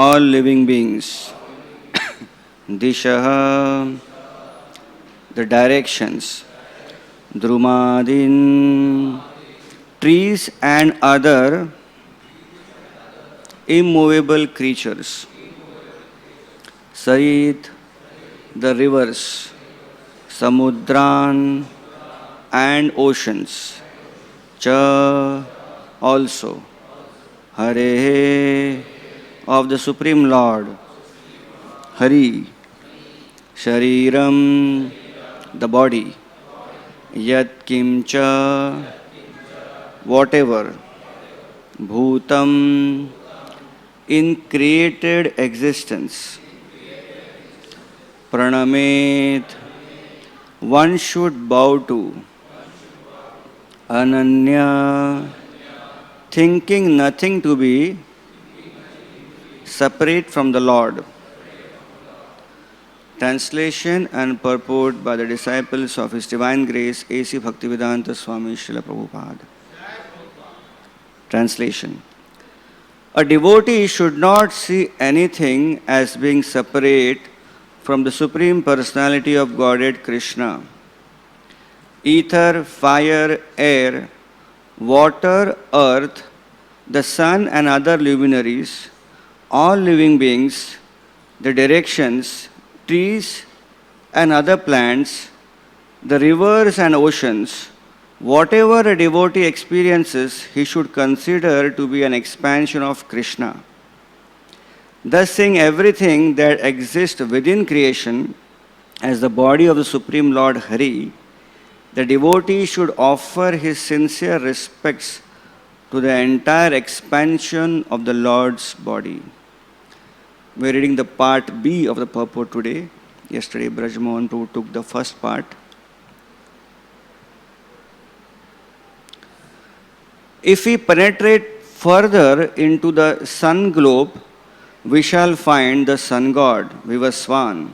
all living beings. Dishaha, the directions. Drumadin, trees and other immovable creatures. Sarit, the rivers. Samudran, and oceans. Cha, also. Hare, of the Supreme Lord. Hari, Shariram, the body. Yat Kimcha, whatever. Bhutam, in created existence. Pranamet, one should bow to. Ananya, thinking nothing to be separate from the Lord. Translation and purport by the disciples of His Divine Grace, A.C. Bhaktivedanta Swami Srila Prabhupada. Translation. A devotee should not see anything as being separate from the Supreme Personality of Godhead Krishna. Ether, fire, air, water, earth, the sun and other luminaries, all living beings, the directions, trees and other plants, the rivers and oceans, whatever a devotee experiences, he should consider to be an expansion of Krishna. Thus seeing everything that exists within creation as the body of the Supreme Lord Hari, the devotee should offer his sincere respects to the entire expansion of the Lord's body. We are reading the part B of the purport today. Yesterday, Brajmohan Prabhu took the first part. If we penetrate further into the sun globe, we shall find the sun god, Vivaswan.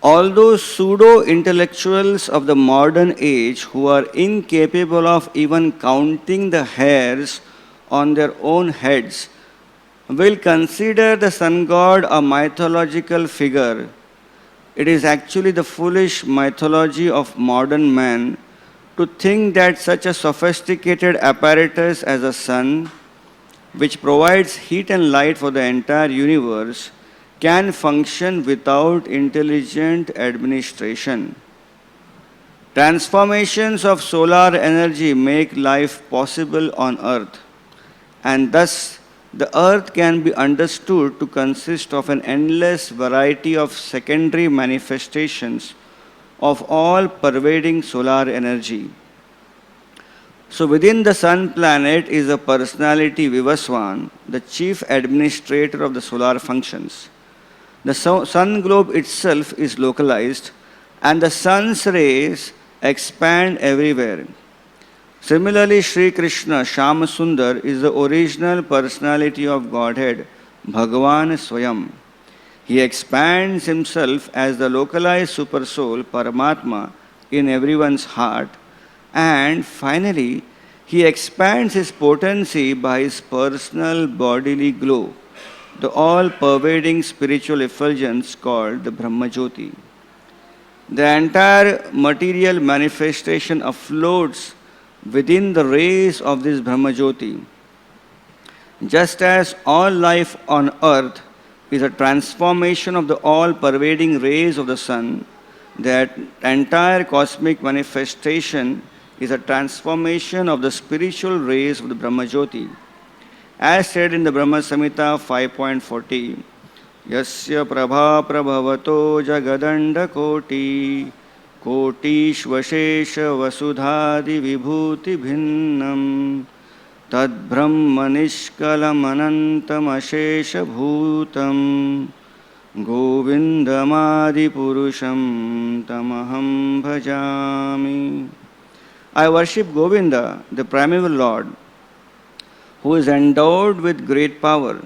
All those pseudo-intellectuals of the modern age who are incapable of even counting the hairs on their own heads will consider the sun god a mythological figure. It is actually the foolish mythology of modern man to think that such a sophisticated apparatus as a sun, which provides heat and light for the entire universe, can function without intelligent administration. Transformations of solar energy make life possible on earth, and thus the earth can be understood to consist of an endless variety of secondary manifestations of all pervading solar energy. So within the sun planet is a personality Vivaswan, the chief administrator of the solar functions. The sun globe itself is localized and the sun's rays expand everywhere. Similarly, Sri Krishna, Shyama Sundar, is the original personality of Godhead, Bhagavan Swayam. He expands himself as the localized supersoul, Paramatma, in everyone's heart. And finally, he expands his potency by his personal bodily glow, the all-pervading spiritual effulgence called the Brahmajyoti. The entire material manifestation afloats within the rays of this Brahmajyoti. Just as all life on earth is a transformation of the all-pervading rays of the sun, that entire cosmic manifestation is a transformation of the spiritual rays of the Brahmajyoti. As said in the Brahma Samhita 5.40, Yasya prabha prabhavato jagadanda koti Kotishvashesha vasudhadi vibhuti bhinnam Tad brahma nishkalam anantam ashesha bhutam Govindamadi purusham tamaham bhajami. I worship Govinda, the primeval Lord, who is endowed with great power.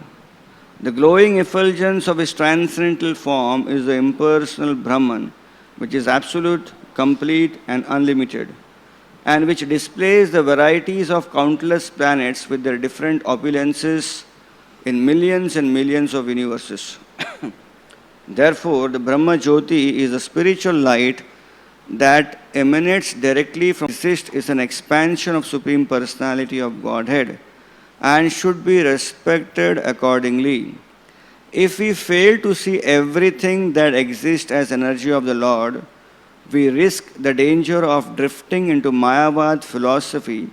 The glowing effulgence of his transcendental form is the impersonal Brahman, which is absolute, complete and unlimited, and which displays the varieties of countless planets with their different opulences, in millions and millions of universes. Therefore, the Brahma Jyoti is a spiritual light that emanates directly from exist is an expansion of Supreme Personality of Godhead and should be respected accordingly. If we fail to see everything that exists as energy of the Lord, we risk the danger of drifting into Mayavad philosophy,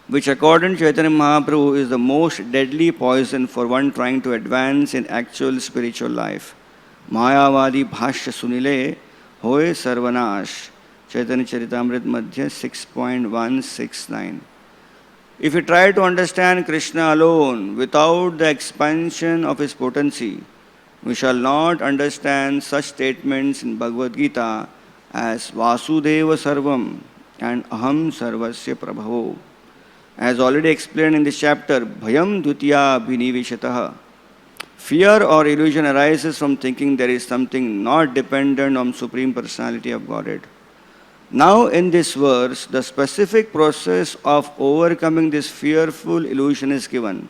which according to Chaitanya Mahaprabhu is the most deadly poison for one trying to advance in actual spiritual life. Mayavadi bhashya sunile hoye sarvanash. Chaitanya Charitamrita Madhya 6.169. If we try to understand Krishna alone without the expansion of his potency, we shall not understand such statements in Bhagavad Gita as Vasudeva Sarvam and Aham Sarvasya Prabhavo. As already explained in this chapter, Bhayam Dutya Binivishataha. Fear or illusion arises from thinking there is something not dependent on Supreme Personality of Godhead. Now in this verse, the specific process of overcoming this fearful illusion is given.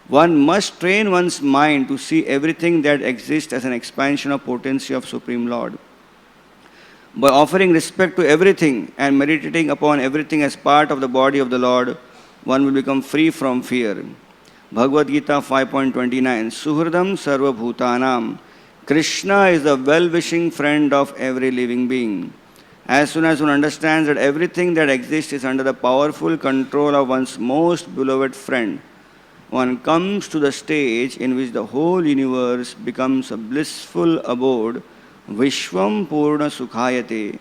One must train one's mind to see everything that exists as an expansion of potency of Supreme Lord. By offering respect to everything and meditating upon everything as part of the body of the Lord, one will become free from fear. Bhagavad Gita 5.29 Suhridam Sarva Bhutanam. Krishna is the well-wishing friend of every living being. As soon as one understands that everything that exists is under the powerful control of one's most beloved friend, one comes to the stage in which the whole universe becomes a blissful abode, Vishwam Purna Sukhayate,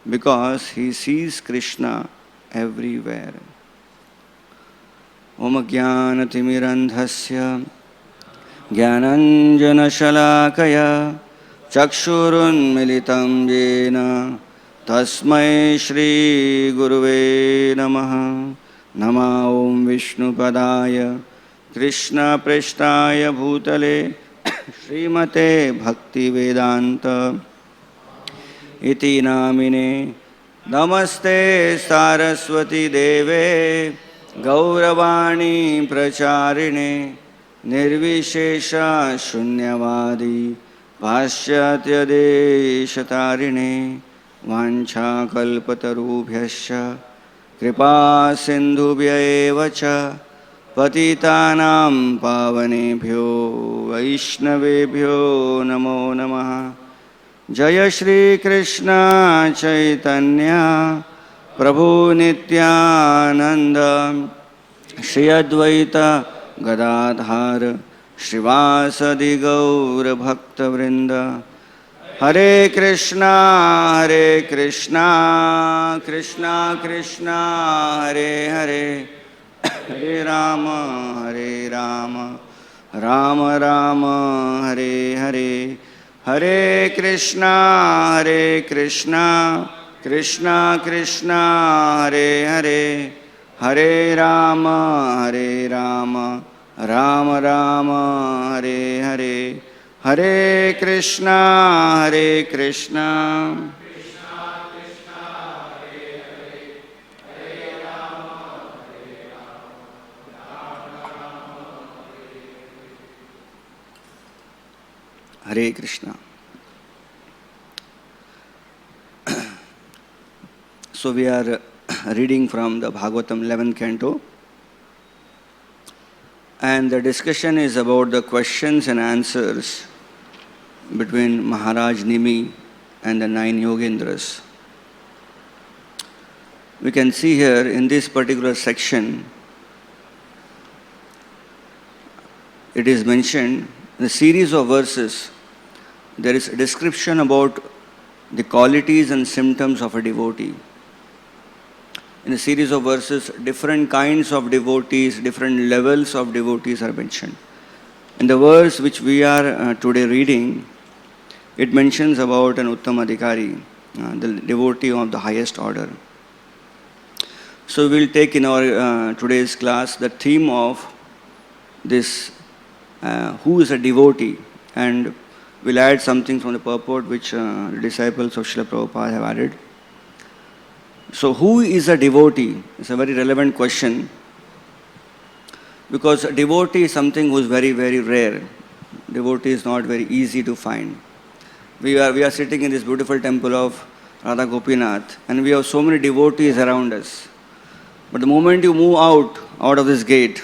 because he sees Krishna everywhere. Om Jnanatimirandhasya Jnananjana Shalakaya Chakshurun Militam Jena Tasmai Shri Guruve Namaha. Nama Om Vishnu Padaya Krishna Preshtaya Bhutale Srimate Bhakti Vedanta Iti Namine Namaste Saraswati Deve Gauravani Pracharine Nirvishesha Shunyavadi Paschatya Deshatarine Vancha Kalpatarubhyascha Kripa Sindhubhya Evacha Patitanam Pavanebhyo Vaishnavebhyo Namo Namaha. Jaya Shri Krishna Chaitanya Prabhu Nityananda Shri Advaita Gadadhar Shrivasadi Gaur Bhakta Vrinda. Hare Krishna Krishna Krishna Hare Hare Hare Rama Rama Rama Hare Hare. Hare Krishna Krishna Krishna Hare Hare. Hare Rama Rama Rama Hare Hare. Hare Krishna Krishna Hare Hare. Hare Rama Hare Krishna. So we are reading from the Bhagavatam 11th canto, and the discussion is about the questions and answers between Maharaj Nimi and the 9 Yogendras. We can see here in this particular section, it is mentioned in a series of verses, there is a description about the qualities and symptoms of a devotee. In a series of verses, different kinds of devotees, different levels of devotees are mentioned. In the verse which we are today reading, it mentions about an Uttamadhikari, the devotee of the highest order. So we will take in our today's class the theme of this, who is a devotee, and we'll add something from the purport which disciples of Srila Prabhupada have added. So who is a devotee? It's a very relevant question. Because a devotee is something who is very, very rare. Devotee is not very easy to find. We are sitting in this beautiful temple of Radha Gopinath, and we have so many devotees around us. But the moment you move out of this gate,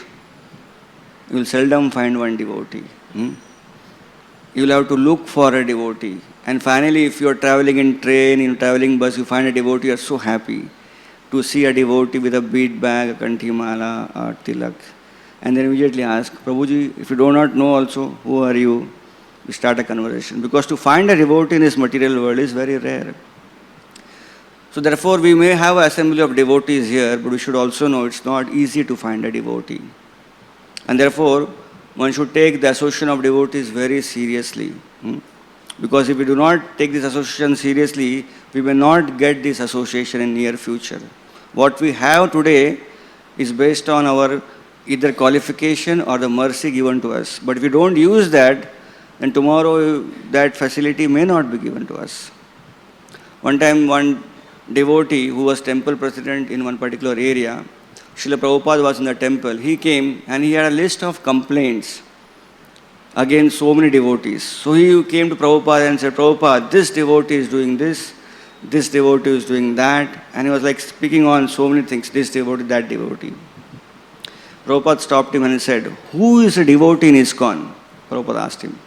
you will seldom find one devotee. You will have to look for a devotee. And finally, if you are traveling in train, in traveling bus, you find a devotee, you are so happy to see a devotee with a bead bag, a kanthi mala, a tilak. And then immediately ask, Prabhuji, if you do not know also, who are you? We start a conversation. Because to find a devotee in this material world is very rare. So therefore, we may have an assembly of devotees here, but we should also know it's not easy to find a devotee. And therefore, one should take the association of devotees very seriously. Because if we do not take this association seriously, we may not get this association in near future. What we have today is based on our either qualification or the mercy given to us. But if we don't use that, then tomorrow that facility may not be given to us. One time, one devotee who was temple president in one particular area, Srila Prabhupada was in the temple. He came and he had a list of complaints against so many devotees. So he came to Prabhupada and said, Prabhupada, this devotee is doing this devotee is doing that. And he was like speaking on so many things, this devotee, that devotee. Prabhupada stopped him and he said, who is a devotee in ISKCON? Prabhupada asked him,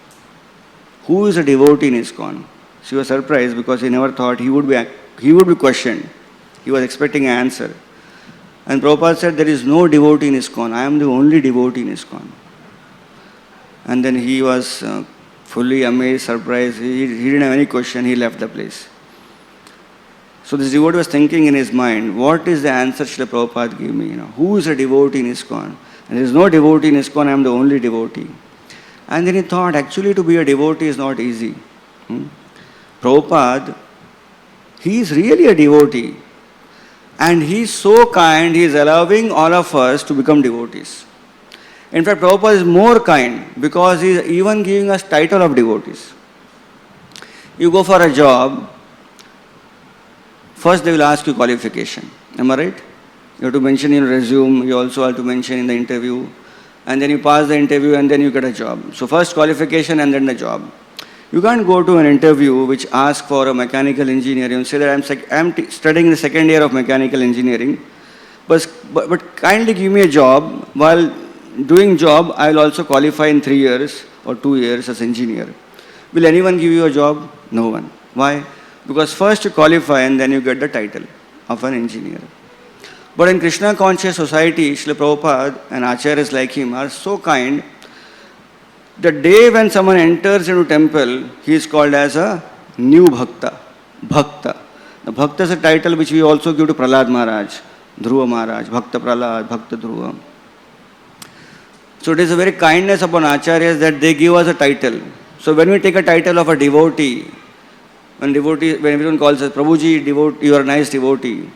who is a devotee in ISKCON? So he was surprised because he never thought he would be questioned. He was expecting an answer. And Prabhupada said, there is no devotee in ISKCON. I am the only devotee in ISKCON. And then he was fully amazed, surprised. He didn't have any question. He left the place. So this devotee was thinking in his mind, what is the answer Srila Prabhupada gave me? Who is a devotee in ISKCON? And there is no devotee in ISKCON. I am the only devotee. And then he thought, actually to be a devotee is not easy. Prabhupada, he is really a devotee. And he is so kind, he is allowing all of us to become devotees. In fact, Prabhupada is more kind because he is even giving us title of devotees. You go for a job, first they will ask you qualification. Am I right? You have to mention in your resume, you also have to mention in the interview. And then you pass the interview and then you get a job. So first qualification and then the job. You can't go to an interview which asks for a mechanical engineer and say that I'm studying the second year of mechanical engineering, but kindly give me a job. While doing job, I will also qualify in 3 years or 2 years as engineer. Will anyone give you a job? No one. Why? Because first you qualify and then you get the title of an engineer. But in Krishna conscious society, Srila Prabhupada and acharyas like him are so kind. The day when someone enters into temple, he is called as a new bhakta. Bhakta. The bhakta is a title which we also give to Prahlad Maharaj, Dhruva Maharaj, Bhakta Prahlad, Bhakta Dhruva. So it is a very kindness upon acharyas that they give us a title. So when we take a title of a devotee, when everyone calls us, Prabhuji, you are a nice devotee.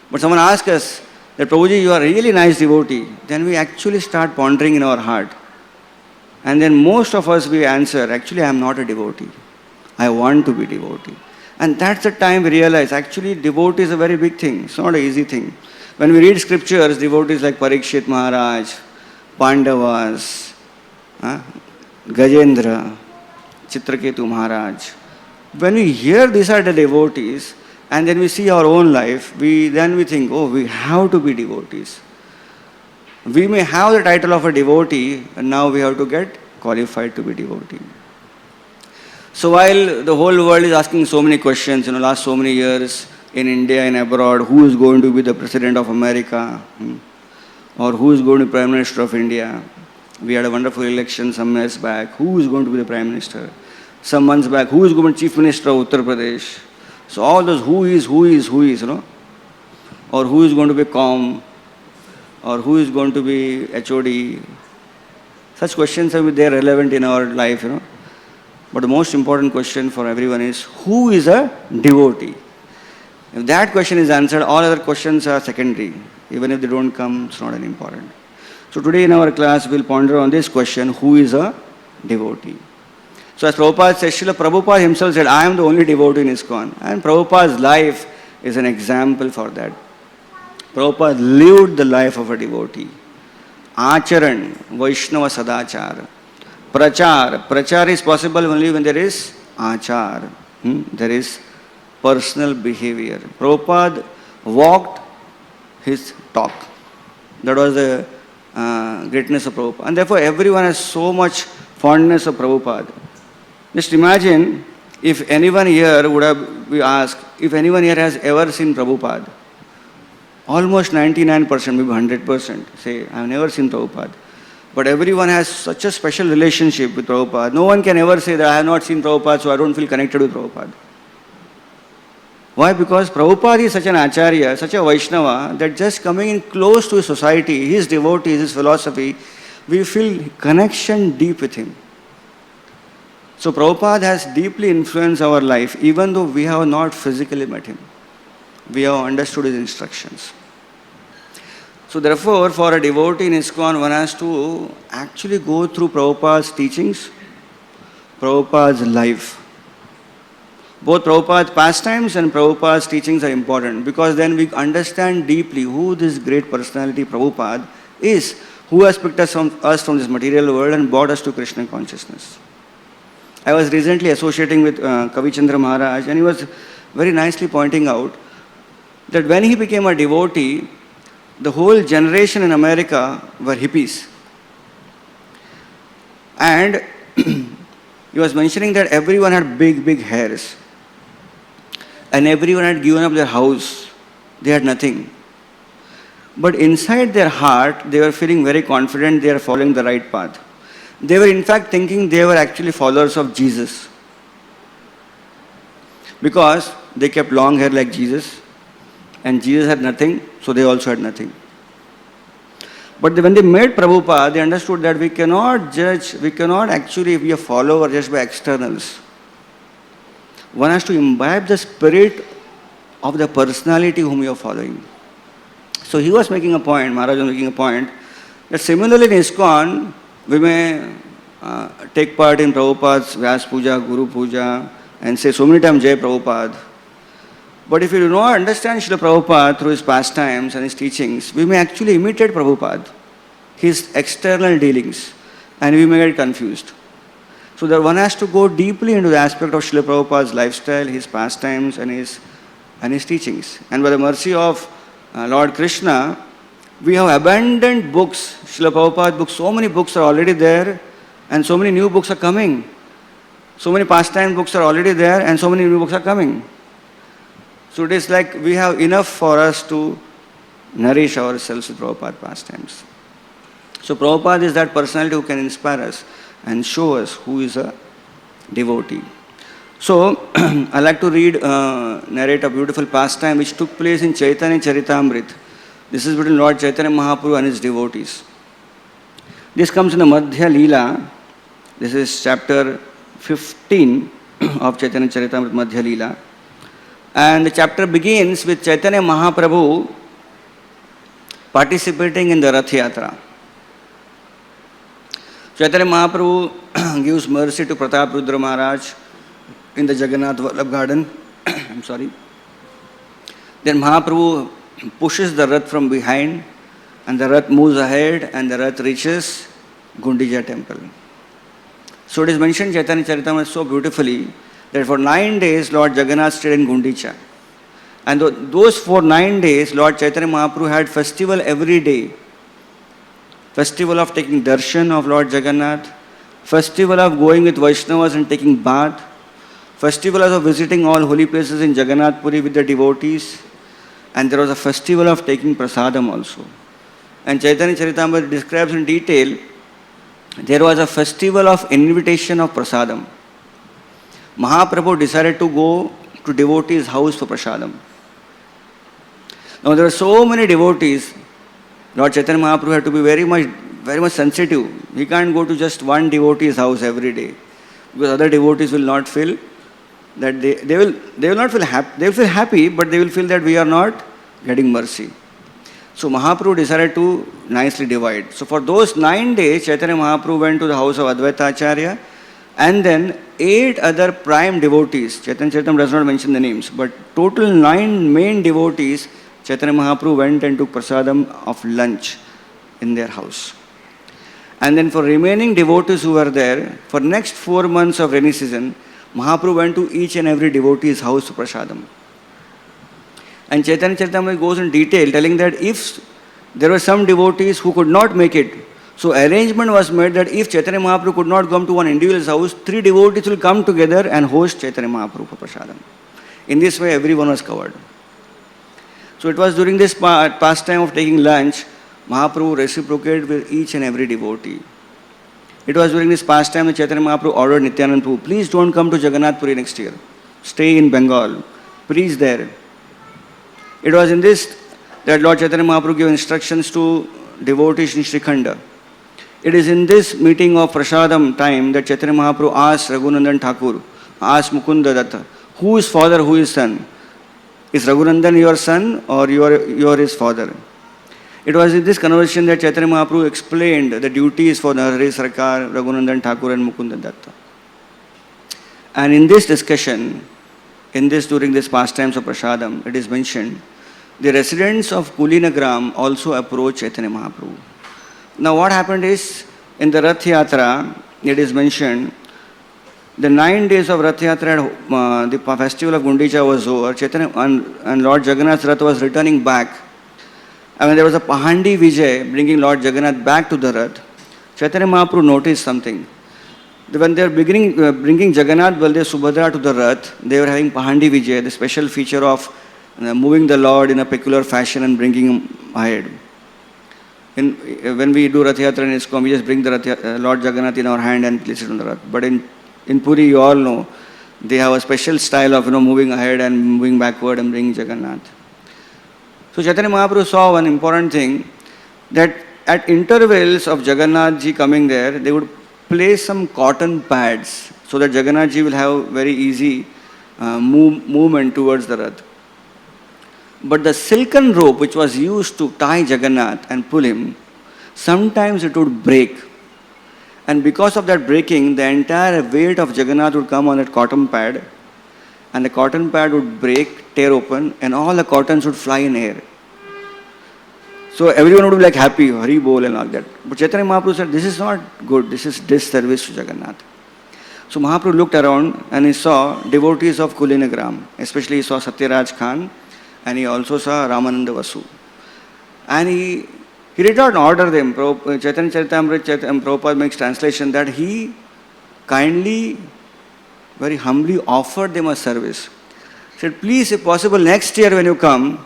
But someone asks us that, Prabhuji, you are a really nice devotee. Then we actually start pondering in our heart. And then most of us, we answer, actually I am not a devotee. I want to be devotee. And that's the time we realize, actually devotee is a very big thing. It's not an easy thing. When we read scriptures, devotees like Parikshit Maharaj, Pandavas, Gajendra, Chitraketu Maharaj. When we hear these are the devotees, and then we see our own life, then we think, oh, we have to be devotees. We may have the title of a devotee, and now we have to get qualified to be devotee. So while the whole world is asking so many questions, last so many years in India and abroad, who is going to be the President of America? Or who is going to be Prime Minister of India? We had a wonderful election some years back. Who is going to be the Prime Minister? Some months back, who is going to be Chief Minister of Uttar Pradesh? So all those who is, or who is going to be COM, or who is going to be HOD. Such questions are there relevant in our life, But the most important question for everyone is, who is a devotee? If that question is answered, all other questions are secondary. Even if they don't come, it's not an important. So today in our class, we'll ponder on this question, who is a devotee? So as Prabhupada says, Srila Prabhupada himself said, I am the only devotee in ISKCON. And Prabhupada's life is an example for that. Prabhupada lived the life of a devotee. Acharan, Vaishnava Sadachar. Prachar is possible only when there is achar. There is personal behavior. Prabhupada walked his talk. That was the greatness of Prabhupada. And therefore everyone has so much fondness of Prabhupada. Just imagine if anyone here would have been asked, if anyone here has ever seen Prabhupada. Almost 99%, maybe 100% say, I have never seen Prabhupada. But everyone has such a special relationship with Prabhupada. No one can ever say that I have not seen Prabhupada, so I don't feel connected with Prabhupada. Why? Because Prabhupada is such an acharya, such a Vaishnava, that just coming in close to his society, his devotees, his philosophy, we feel connection deep with him. So Prabhupada has deeply influenced our life, even though we have not physically met him. We have understood his instructions. So therefore, for a devotee in ISKCON, one has to actually go through Prabhupada's teachings, Prabhupada's life. Both Prabhupada's pastimes and Prabhupada's teachings are important because then we understand deeply who this great personality Prabhupada is, who has picked us from this material world and brought us to Krishna consciousness. I was recently associating with Kavi Chandra Maharaj, and he was very nicely pointing out that when he became a devotee, the whole generation in America were hippies. And he was mentioning that everyone had big hairs. And everyone had given up their house. They had nothing. But inside their heart, they were feeling very confident they are following the right path. They were in fact thinking they were actually followers of Jesus. Because they kept long hair like Jesus. And Jesus had nothing, so they also had nothing. But when they met Prabhupada, they understood that we cannot judge, we cannot actually be a follower just by externals. One has to imbibe the spirit of the personality whom you are following. So he was making a point, Maharaj was making a point, that similarly in ISKCON, we may take part in Prabhupada's Vyas Puja, Guru Puja, and say so many times Jai Prabhupada. But if we do not understand Srila Prabhupada through his pastimes and his teachings, we may actually imitate Prabhupada, his external dealings, and we may get confused. So that one has to go deeply into the aspect of Srila Prabhupada's lifestyle, his pastimes, and his teachings. And by the mercy of Lord Krishna, we have abundant books, Srila Prabhupada books, so many books are already there, and so many new books are coming. So many pastime books are already there, and so many new books are coming. So it is like we have enough for us to nourish ourselves with Prabhupada pastimes. So Prabhupada is that personality who can inspire us and show us who is a devotee. So I like to narrate a beautiful pastime which took place in Chaitanya Charitamrita. This is between Lord Chaitanya Mahaprabhu and his devotees. This comes in the Madhya Leela. This is chapter 15 of Chaitanya Charitamrita Madhya Leela. And the chapter begins with Chaitanya Mahaprabhu participating in the Rath Yatra. Chaitanya Mahaprabhu gives mercy to Pratap Rudra Maharaj in the Jagannath Vallabh garden. I'm sorry. Then Mahaprabhu pushes the Rath from behind, and the Rath moves ahead, and the Rath reaches Gundicha temple. So it is mentioned Chaitanya Charitamrita so beautifully that for 9 days Lord Jagannath stayed in Gundicha. And for 9 days Lord Chaitanya Mahaprabhu had festival every day. Festival of taking darshan of Lord Jagannath, festival of going with Vaishnavas and taking bath, festival of visiting all holy places in Jagannath Puri with the devotees, and there was a festival of taking prasadam also. And Chaitanya Charitamrita describes in detail, there was a festival of invitation of prasadam. Mahaprabhu decided to go to devotees' house for prasadam. Now there were so many devotees, Lord Chaitanya Mahaprabhu had to be very much sensitive. He can't go to just one devotee's house every day, because other devotees will not feel that they will not feel happy. They will feel happy, but they will feel that we are not getting mercy. So Mahaprabhu decided to nicely divide. So for those 9 days, Chaitanya Mahaprabhu went to the house of Advaita Acharya, and then 8 other prime devotees. Chaitanya Charitamrita does not mention the names, but total 9 main devotees, Chaitanya Mahaprabhu went and took prasadam of lunch in their house. And then for remaining devotees who were there, for next 4 months of rainy season, Mahaprabhu went to each and every devotee's house for prasadam. And Chaitanya Charitamrita goes in detail telling that if there were some devotees who could not make it, so arrangement was made that if Chaitanya Mahaprabhu could not come to one individual's house, 3 devotees will come together and host Chaitanya Mahaprabhu for prasadam. In this way, everyone was covered. So it was during this pastime of taking lunch, Mahaprabhu reciprocated with each and every devotee. It was during this pastime that Chaitanya Mahaprabhu ordered Nityananda Prabhu, please don't come to Jagannath Puri next year. Stay in Bengal. Preach there. It was in this that Lord Chaitanya Mahaprabhu gave instructions to devotees in Shrikhanda. It is in this meeting of Prasadam time that Chaitanya Mahaprabhu asked Raghunandan Thakur, asked Mukunda Datta, who is father, who is son? Is Raghunandan your son or you are his father? It was in this conversation that Chaitanya Mahaprabhu explained the duties for Hare Sarkar, Raghunandan Thakur and Mukunda Datta. And in this discussion, during this pastimes of Prasadam, it is mentioned, the residents of Kulinagram also approached Chaitanya Mahaprabhu. Now what happened is, in the Rath Yatra, it is mentioned, the 9 days of Rath Yatra, the festival of Gundicha was over, Chaitanya and Lord Jagannath's Rath was returning back. And when there was a Pahandi Vijay bringing Lord Jagannath back to the Rath, Chaitanya Mahaprabhu noticed something. When they were bringing Jagannath, Baladev, Subhadra to the Rath, they were having Pahandi Vijay, the special feature of moving the Lord in a peculiar fashion and bringing him ahead. When we do Rath Yatra in ISKCON, we just bring the Lord Jagannath in our hand and place it on the Rath. But in Puri, you all know, they have a special style of moving ahead and moving backward and bringing Jagannath. So Chaitanya Mahaprabhu saw one important thing, that at intervals of Jagannath ji coming there, they would place some cotton pads so that Jagannath ji will have very easy movement towards the Rath. But the silken rope which was used to tie Jagannath and pull him, sometimes it would break. And because of that breaking, the entire weight of Jagannath would come on that cotton pad, and the cotton pad would break, tear open, and all the cottons would fly in air. So everyone would be like happy, Hari Bol and all that. But Chaitanya Mahaprabhu said, this is not good, this is disservice to Jagannath. So Mahaprabhu looked around and he saw devotees of Kulinagram, especially he saw Satyaraj Khan, and he also saw Ramananda Vasu. And he did not order them. Chaitanya Charitamrita Prabhupada makes translation that he kindly, very humbly offered them a service. He said, please, if possible, next year when you come,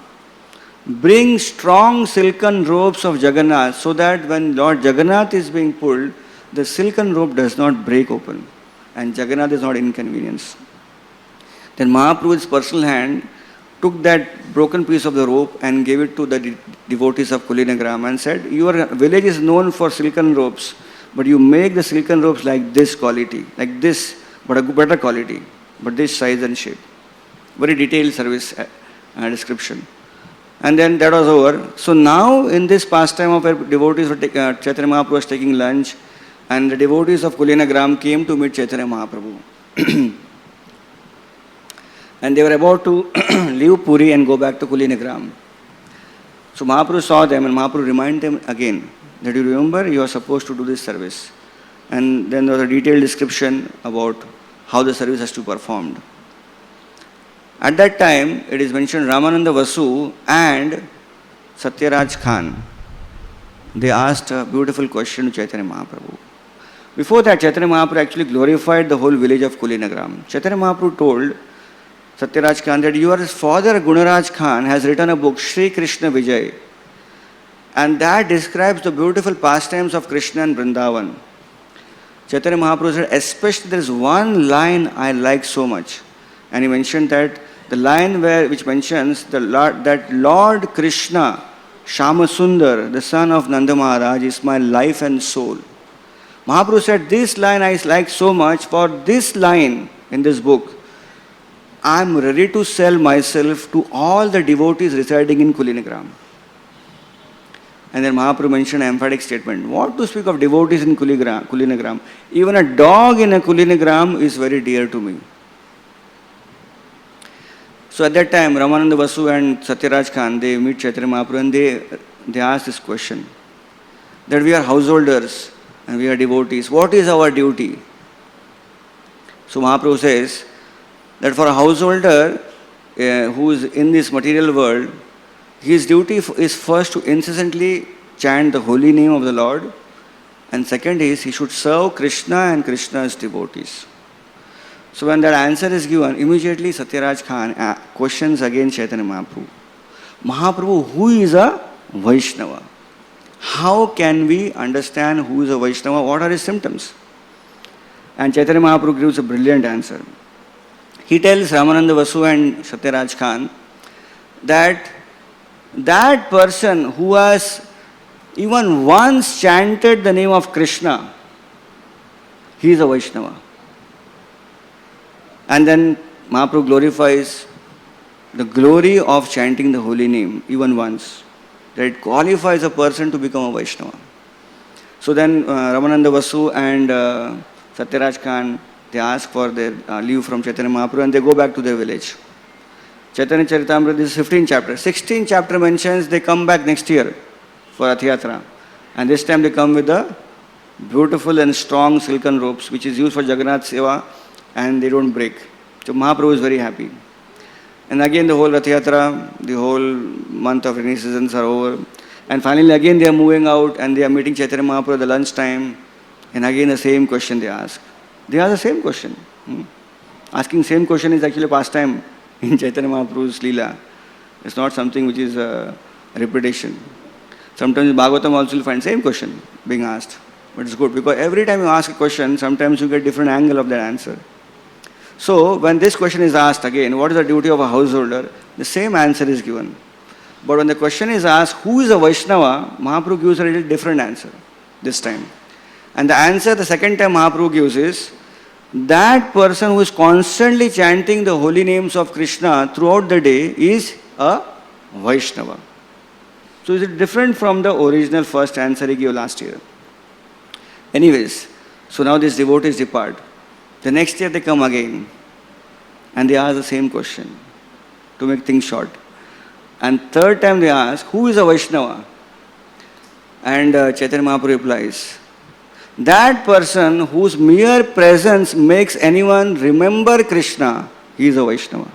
bring strong silken ropes of Jagannath so that when Lord Jagannath is being pulled, the silken rope does not break open and Jagannath is not inconvenienced. Then Mahaprabhu with his personal hand took that broken piece of the rope and gave it to the devotees of Kulinagram and said, your village is known for silken ropes, but you make the silken ropes like this quality, like this, but a better quality, but this size and shape. Very detailed service description. And then that was over. So now in this pastime of where devotees were Chaitanya Mahaprabhu was taking lunch, and the devotees of Kulinagram came to meet Chaitanya Mahaprabhu. And they were about to leave Puri and go back to Kulinagram. So Mahaprabhu saw them and Mahaprabhu reminded them again that you remember you are supposed to do this service. And then there was a detailed description about how the service has to be performed. At that time, it is mentioned Ramananda Vasu and Satyaraj Khan. They asked a beautiful question to Chaitanya Mahaprabhu. Before that, Chaitanya Mahaprabhu actually glorified the whole village of Kulinagram. Chaitanya Mahaprabhu told Satyaraj Khan that your father Gunaraj Khan has written a book, Sri Krishna Vijay, and that describes the beautiful pastimes of Krishna and Vrindavan. Chaitanya Mahaprabhu said, especially there is one line I like so much, and he mentioned that the line which mentions that Lord Krishna, Shamasundar, the son of Nanda Maharaj, is my life and soul. Mahaprabhu said, this line I like so much, for this line in this book, I am ready to sell myself to all the devotees residing in Kulinagram. And then Mahaprabhu mentioned an emphatic statement. What to speak of devotees in Kulinagram? Even a dog in a Kulinagram is very dear to me. So at that time, Ramananda Vasu and Satyaraj Khan, they meet Chaitanya Mahaprabhu and they ask this question. That we are householders. and we are devotees. What is our duty? So Mahaprabhu says that for a householder who is in this material world, his duty is first to incessantly chant the holy name of the Lord, and second is he should serve Krishna and Krishna's devotees. So when that answer is given, immediately Satyaraj Khan questions again Chaitanya Mahaprabhu. Mahaprabhu, who is a Vaishnava? How can we understand who is a Vaishnava? What are his symptoms? And Chaitanya Mahaprabhu gives a brilliant answer. He tells Ramananda Vasu and Satyaraj Khan that that person who has even once chanted the name of Krishna, he is a Vaishnava. And then Mahaprabhu glorifies the glory of chanting the holy name even once, that it qualifies a person to become a Vaishnava. So then Ramananda Vasu and Satyaraj Khan, they ask for their leave from Chaitanya Mahaprabhu and they go back to their village. Chaitanya Charitamrita, this is 15th chapter. 16th chapter mentions they come back next year for Rath Yatra. And this time they come with the beautiful and strong silken ropes which is used for Jagannath Seva, and they don't break. So Mahaprabhu is very happy. And again the whole Rath Yatra, the whole month of rainy seasons are over. And finally again they are moving out and they are meeting Chaitanya Mahaprabhu at the lunch time. And again the same question they ask. They ask the same question. Asking same question is actually a pastime in Chaitanya Mahaprabhu's Leela. It's not something which is a repetition. Sometimes in Bhagavatam also you'll find same question being asked. But it's good because every time you ask a question, sometimes you get different angle of that answer. So when this question is asked again, what is the duty of a householder? The same answer is given. But when the question is asked, who is a Vaishnava? Mahaprabhu gives a little different answer this time. And the answer the second time Mahaprabhu gives is, that person who is constantly chanting the holy names of Krishna throughout the day is a Vaishnava. So is it different from the original first answer he gave last year? Anyways, so now these devotees depart. The next year they come again and they ask the same question to make things short. And third time they ask, who is a Vaishnava? And Chaitanya Mahaprabhu replies, that person whose mere presence makes anyone remember Krishna, he is a Vaishnava.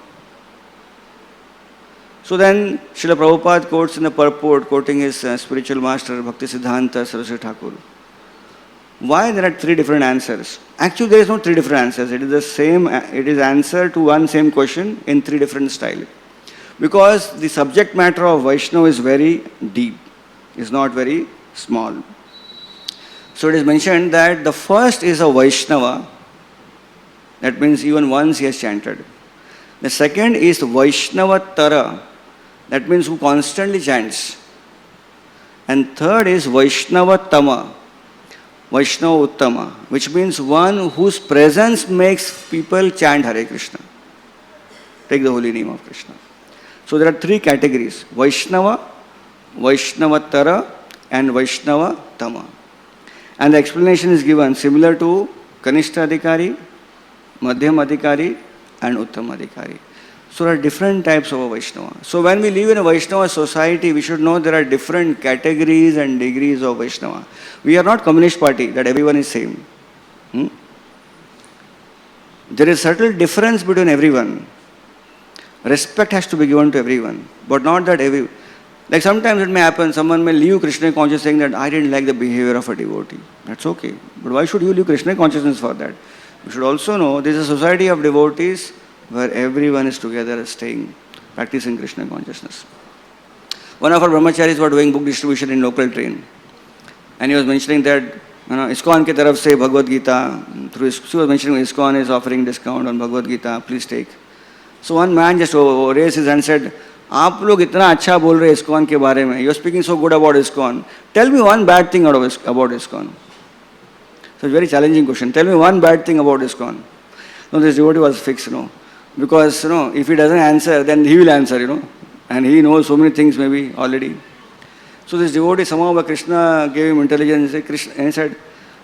So then Srila Prabhupada quotes in the purport, quoting his spiritual master Bhakti Siddhanta Saraswati Thakur. Why there are three different answers? Actually there is no three different answers. It is the same, it is answer to one same question in three different styles. Because the subject matter of Vaishnava is very deep. It's not very small. So it is mentioned that the first is a Vaishnava. That means even once he has chanted. The second is Vaishnava Tara. That means who constantly chants. And third is Vaishnava Tama. Vaishnava Uttama, which means one whose presence makes people chant Hare Krishna. Take the holy name of Krishna. So there are three categories: Vaishnava, Vaishnava Tara, and Vaishnava Tama. And the explanation is given similar to Kanishta Adhikari, Madhyam Adhikari, and Uttam Adhikari. So there are different types of a Vaishnava. So when we live in a Vaishnava society, we should know there are different categories and degrees of Vaishnava. We are not Communist Party that everyone is same. There is subtle difference between everyone. Respect has to be given to everyone, but not that like sometimes it may happen, someone may leave Krishna consciousness saying that I didn't like the behavior of a devotee. That's okay. But why should you leave Krishna consciousness for that? You should also know there is a society of devotees where everyone is together staying, practicing Krishna consciousness. One of our brahmacharis were doing book distribution in local train. And he was mentioning that, ISKCON ke taraf se Bhagavad Gita, she was mentioning ISKCON is offering discount on Bhagavad Gita, please take. So one man just raised his hand and said, आप लोग इतना अच्छा बोल रहे ISKCON के बारे में, you are speaking so good about ISKCON. Tell me one bad thing about ISKCON. So it's a very challenging question. Tell me one bad thing about ISKCON. No, this devotee was fixed, because if he doesn't answer, then he will answer, and he knows so many things maybe already. So this devotee, somehow by Krishna gave him intelligence, and he said,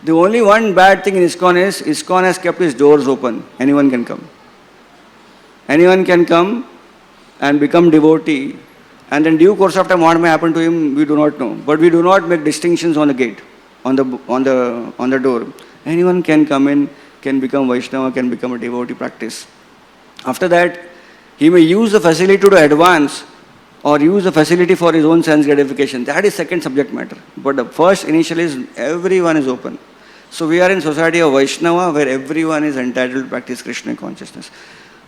the only one bad thing in ISKCON is ISKCON has kept its doors open. Anyone can come. Anyone can come and become devotee, and in due course of time what may happen to him, we do not know. But we do not make distinctions on the gate. on the door. Anyone can come in, can become Vaishnava, can become a devotee practice. After that, he may use the facility to advance or use the facility for his own sense gratification. That is second subject matter. But the first initial is everyone is open. So we are in society of Vaishnava where everyone is entitled to practice Krishna consciousness.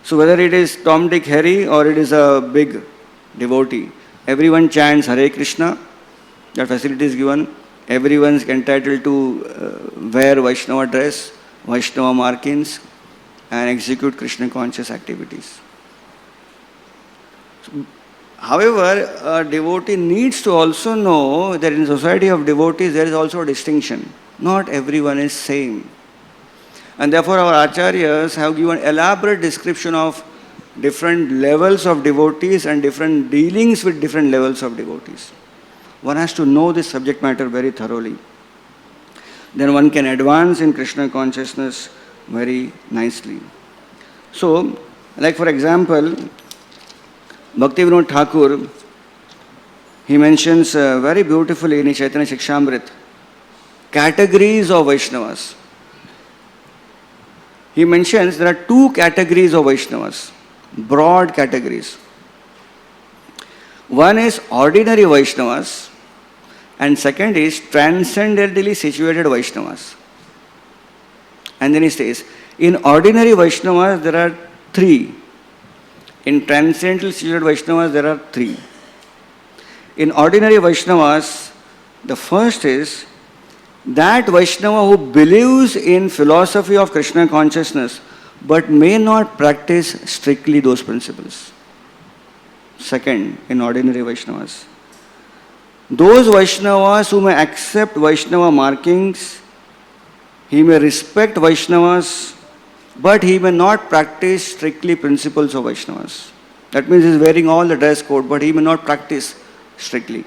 So whether it is Tom, Dick, Harry or it is a big devotee, everyone chants Hare Krishna, that facility is given. Everyone is entitled to wear Vaishnava dress, Vaishnava markings and execute Krishna conscious activities. However, a devotee needs to also know that in society of devotees there is also a distinction. Not everyone is same. And therefore our acharyas have given elaborate description of different levels of devotees and different dealings with different levels of devotees. One has to know this subject matter very thoroughly. Then one can advance in Krishna consciousness very nicely. So, like for example, Bhaktivinoda Thakur, he mentions very beautifully in his Chaitanya Shikshamrit categories of Vaishnavas. He mentions there are two categories of Vaishnavas, broad categories. One is ordinary Vaishnavas and second is transcendentally situated Vaishnavas. And then he says, in ordinary Vaishnavas there are three. In transcendentally situated Vaishnavas there are three. In ordinary Vaishnavas, the first is that Vaishnava who believes in philosophy of Krishna consciousness but may not practice strictly those principles. Second, in ordinary Vaishnavas. Those Vaishnavas who may accept Vaishnava markings, he may respect Vaishnavas, but he may not practice strictly principles of Vaishnavas. That means he is wearing all the dress code, but he may not practice strictly.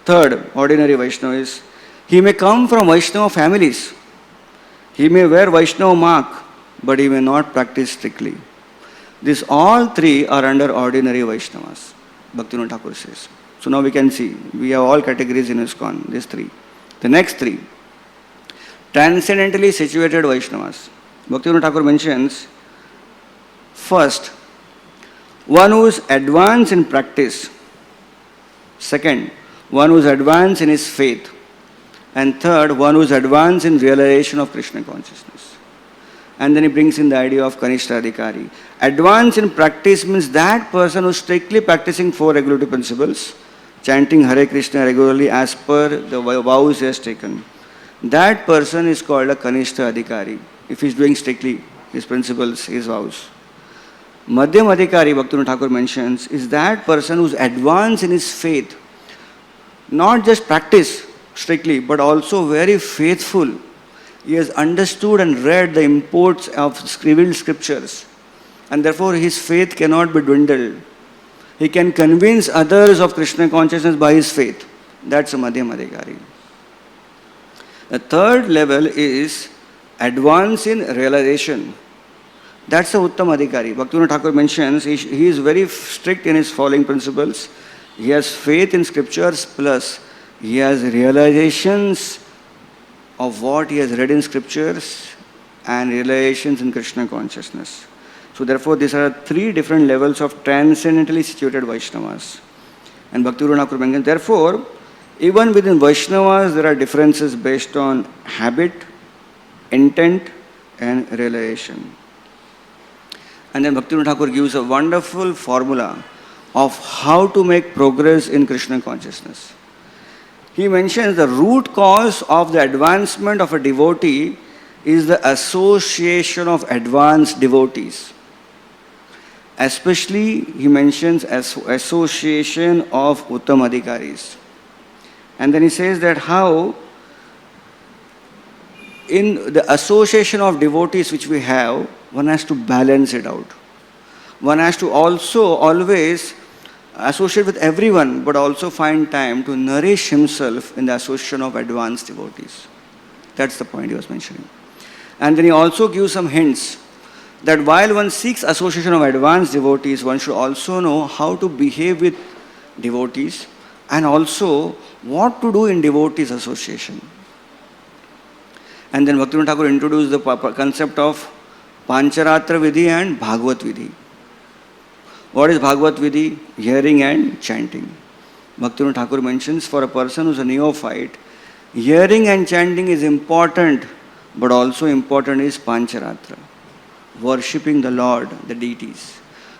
Third, ordinary Vaishnava is, he may come from Vaishnava families. He may wear Vaishnava mark, but he may not practice strictly. These all three are under ordinary Vaishnavas, Bhaktivinoda Thakur says. So now we can see, we have all categories in ISKCON, these three. The next three, transcendentally situated Vaishnavas. Bhaktivinoda Thakur mentions, first, one who is advanced in practice. Second, one who is advanced in his faith. And third, one who is advanced in realization of Krishna consciousness. And then he brings in the idea of Kanishta Adhikari. Advance in practice means that person who is strictly practicing four regulative principles, chanting Hare Krishna regularly as per the vows he has taken. That person is called a Kanishta Adhikari, if he is doing strictly his principles, his vows. Madhyam Adhikari, Bhaktivinoda Thakur mentions, is that person who is advanced in his faith. Not just practice strictly, but also very faithful. He has understood and read the imports of revealed scriptures, and therefore his faith cannot be dwindled. He can convince others of Krishna consciousness by his faith. That's a Madhyam Adhikari. The third level is advance in realization. That's the Uttam Adhikari. Bhaktivinoda Thakur mentions he is very strict in his following principles. He has faith in scriptures plus he has realizations of what he has read in scriptures and realizations in Krishna consciousness. So therefore these are three different levels of transcendentally situated Vaishnavas. And Bhaktivinoda Thakur mentions, therefore, even within Vaishnavas there are differences based on habit, intent and realization. And then Bhaktivinoda Thakur gives a wonderful formula of how to make progress in Krishna consciousness. He mentions the root cause of the advancement of a devotee is the association of advanced devotees. Especially he mentions association of Uttam Adhikaris. And then he says that how in the association of devotees which we have, one has to balance it out. One has to also always associate with everyone, but also find time to nourish himself in the association of advanced devotees. That's the point he was mentioning. And then he also gives some hints that while one seeks association of advanced devotees, one should also know how to behave with devotees and also what to do in devotees association. And then Bhaktivinoda Thakur introduced the concept of Pancharatra Vidhi and Bhagavat Vidhi. What is Bhagavat Vidhi? Hearing and chanting. Bhaktivinoda Thakur mentions for a person who is a neophyte, hearing and chanting is important, but also important is Pancharatra, worshipping the Lord, the deities.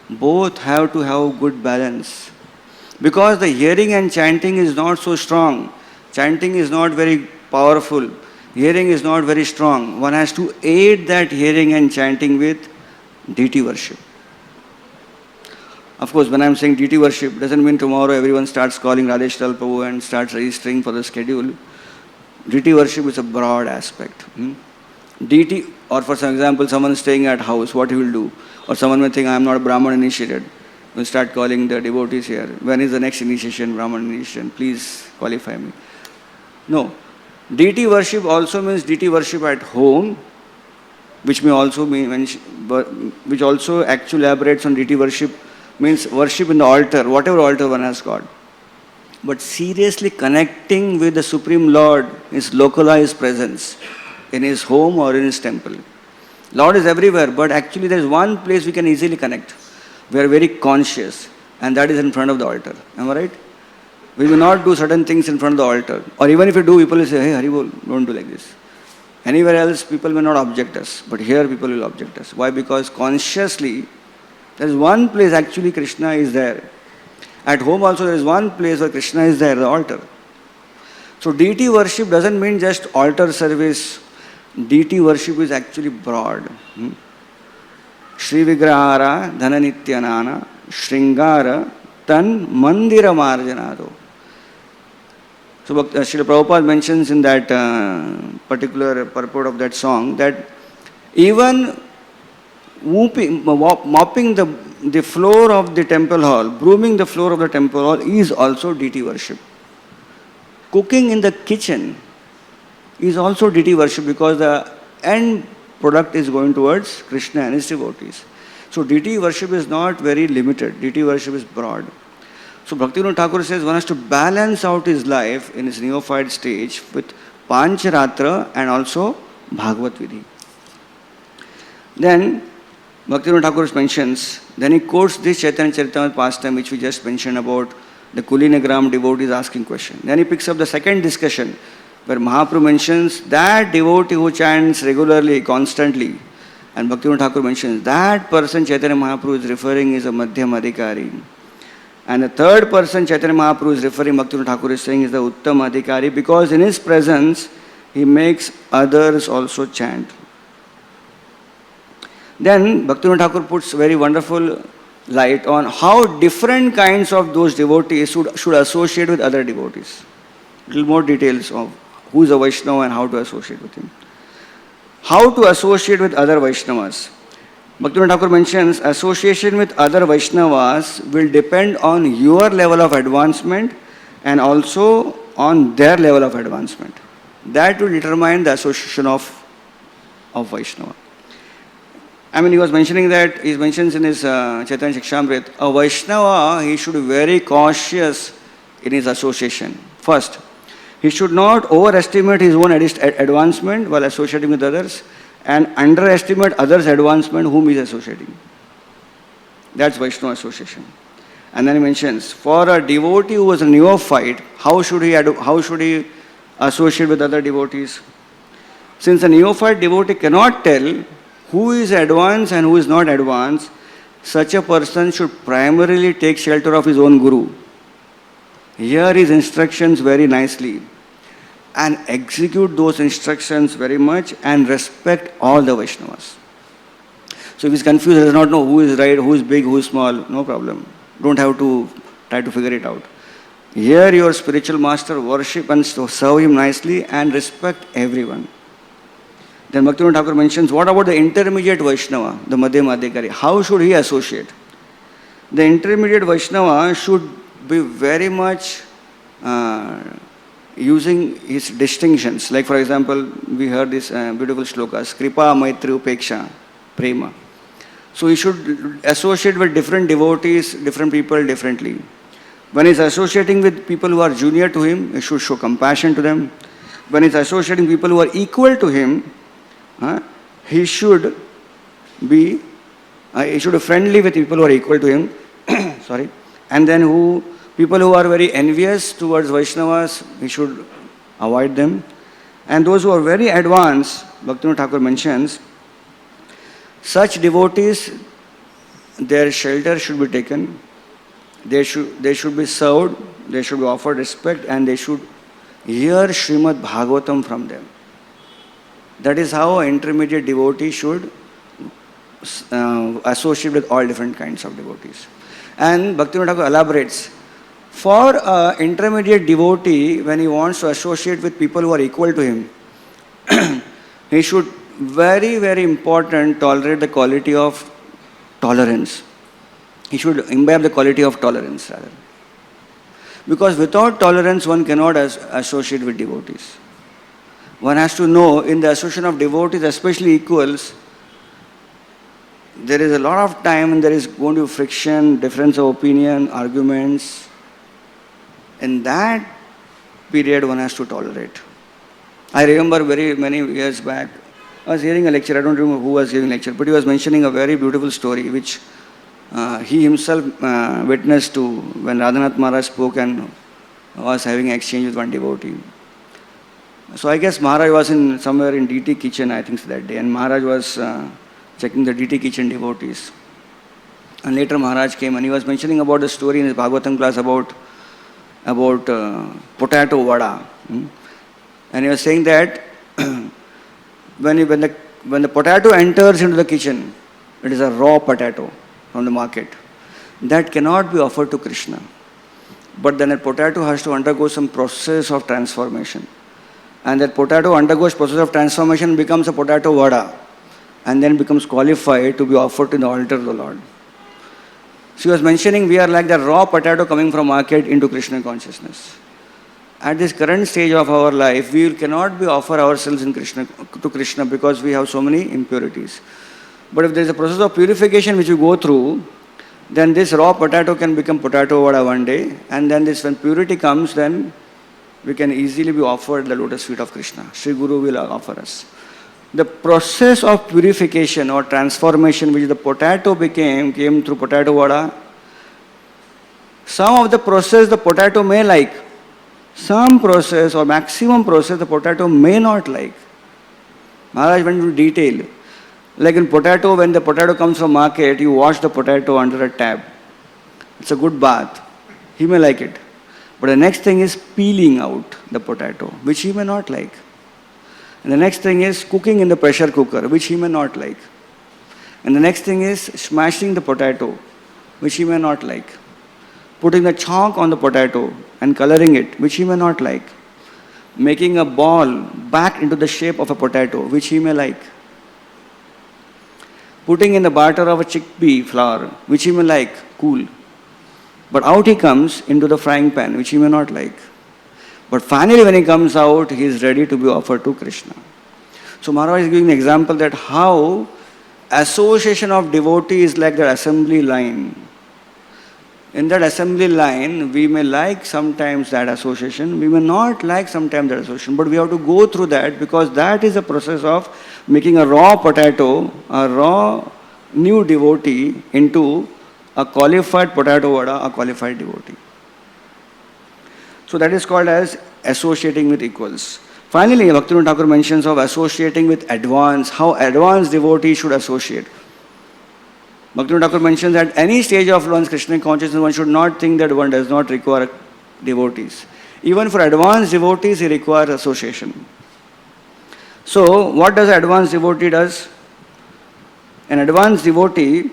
Both have to have good balance. Because the hearing and chanting is not so strong, chanting is not very powerful, hearing is not very strong. One has to aid that hearing and chanting with deity worship. Of course, when I am saying deity worship, doesn't mean tomorrow everyone starts calling Srimad Prabhu and starts registering for the schedule. Deity worship is a broad aspect. Deity, or for example, someone is staying at house, what he will do? Or someone may think, I am not a Brahman initiated. We'll start calling the devotees here. When is the next initiation, Brahman initiation? Please qualify me. No. Deity worship also means deity worship at home, which may also mean, which also actually elaborates on deity worship, means worship in the altar, whatever altar one has got. But seriously connecting with the Supreme Lord, His localized presence in His home or in His temple. Lord is everywhere, but actually there is one place we can easily connect. We are very conscious, and that is in front of the altar. Am I right? We will not do certain things in front of the altar. Or even if we do, people will say, hey, Haribol, don't do like this. Anywhere else, people may not object us. But here, people will object us. Why? Because consciously, there is one place actually Krishna is there. At home also, there is one place where Krishna is there, the altar. So, deity worship doesn't mean just altar service. Deity worship is actually broad. Shri Vigrahara Dhananityanana Shringara Tan Mandira Marjanado. So Srila Prabhupada mentions in that particular purport of that song that even mopping the floor of the temple hall, brooming the floor of the temple hall is also deity worship. Cooking in the kitchen is also deity worship because the end product is going towards Krishna and his devotees. So deity worship is not very limited. Deity worship is broad. So Bhaktivinoda Thakur says one has to balance out his life in his neophyte stage with Pancharatra and also Bhagavat Vidhi. Then Bhaktivinoda Thakur mentions, then he quotes this Chaitanya Charitamrita pastime which we just mentioned about the Kulinagram devotees asking question. Then he picks up the second discussion where Mahaprabhu mentions that devotee who chants regularly, constantly, and Bhaktivinoda Thakur mentions that person Chaitanya Mahaprabhu is referring is a Madhyam Adhikari. And the third person Chaitanya Mahaprabhu is referring, Bhaktivinoda Thakur is saying is the Uttam Adhikari because in his presence he makes others also chant. Then Bhaktivinoda Thakur puts very wonderful light on how different kinds of those devotees should associate with other devotees. Little more details of who is a Vaishnava and how to associate with him. How to associate with other Vaishnavas. Bhaktivinoda Thakur mentions association with other Vaishnavas will depend on your level of advancement and also on their level of advancement. That will determine the association of Vaishnava. I mean, he was mentioning that, he mentions in his Chaitanya Shikshamrit, a Vaishnava, he should be very cautious in his association. First, he should not overestimate his own advancement while associating with others and underestimate others' advancement whom he is associating. That's Vaishnava association. And then he mentions, for a devotee who was a neophyte, how should he associate with other devotees? Since a neophyte devotee cannot tell who is advanced and who is not advanced, such a person should primarily take shelter of his own guru. Hear his instructions very nicely and execute those instructions very much and respect all the Vaishnavas. So if he's confused, he does not know who is right, who is big, who is small, no problem. Don't have to try to figure it out. Hear your spiritual master, worship and serve him nicely and respect everyone. Then Bhaktivinoda Thakur mentions, what about the intermediate Vaishnava, the Madhyam Adhikari? How should he associate? The intermediate Vaishnava should be very much using his distinctions. Like for example, we heard this beautiful shlokas, Kripa, Maitri, Upeksha, Prema. So he should associate with different devotees, different people differently. When he is associating with people who are junior to him, he should show compassion to them. when he's associating people who are equal to him, he should be friendly with people who are equal to him. Sorry. And then people who are very envious towards Vaishnavas, he should avoid them. And those who are very advanced, Bhaktivinoda Thakur mentions, such devotees, their shelter should be taken, they should be served, they should be offered respect, and they should hear Srimad Bhagavatam from them. That is how an intermediate devotee should associate with all different kinds of devotees. And Bhaktivinoda Thakur elaborates, for an intermediate devotee, when he wants to associate with people who are equal to him, he should, very, very important, tolerate the quality of tolerance. He should imbibe the quality of tolerance, rather. Because without tolerance, one cannot associate with devotees. One has to know, in the association of devotees, especially equals, there is a lot of time and there is going to be friction, difference of opinion, arguments. In that period, one has to tolerate. I remember very many years back, I was hearing a lecture, I don't remember who was giving lecture, but he was mentioning a very beautiful story which he himself witnessed to when Radhanath Maharaj spoke and was having an exchange with one devotee. So I guess Maharaj was somewhere in DT kitchen, I think, that day, and Maharaj was checking the DT kitchen devotees. And later Maharaj came and he was mentioning about the story in his Bhagavatam class about potato vada. And he was saying that when the potato enters into the kitchen, it is a raw potato from the market. That cannot be offered to Krishna. But then a potato has to undergo some process of transformation. And that potato undergoes process of transformation, becomes a potato vada, and then becomes qualified to be offered to the altar of the Lord. She was mentioning we are like the raw potato coming from market into Krishna consciousness. At this current stage of our life, we cannot be offer ourselves to Krishna because we have so many impurities. But if there is a process of purification which we go through, then this raw potato can become potato vada one day, and then when purity comes, then we can easily be offered the lotus feet of Krishna. Sri Guru will offer us. The process of purification or transformation which the potato came through potato vada, some of the process the potato may like, some process or maximum process the potato may not like. Maharaj went into detail. Like in potato, when the potato comes from market, you wash the potato under a tap. It's a good bath. He may like it. But the next thing is peeling out the potato, which he may not like. And the next thing is cooking in the pressure cooker, which he may not like. And the next thing is smashing the potato, which he may not like. Putting the chalk on the potato and coloring it, which he may not like. Making a ball back into the shape of a potato, which he may like. Putting in the batter of a chickpea flour, which he may like, cool. But out he comes into the frying pan, which he may not like. But finally when he comes out, he is ready to be offered to Krishna. So Maharaj is giving an example that how association of devotees is like that assembly line. In that assembly line, we may like sometimes that association, we may not like sometimes that association, but we have to go through that because that is a process of making a raw potato, a raw new devotee into a qualified potato vada, a qualified devotee. So that is called as associating with equals. Finally, Bhaktivinoda Thakur mentions of associating with advanced, how advanced devotees should associate. Bhaktivinoda Thakur mentions that at any stage of one's Krishna consciousness, one should not think that one does not require devotees. Even for advanced devotees, he requires association. So, what does an advanced devotee does? An advanced devotee,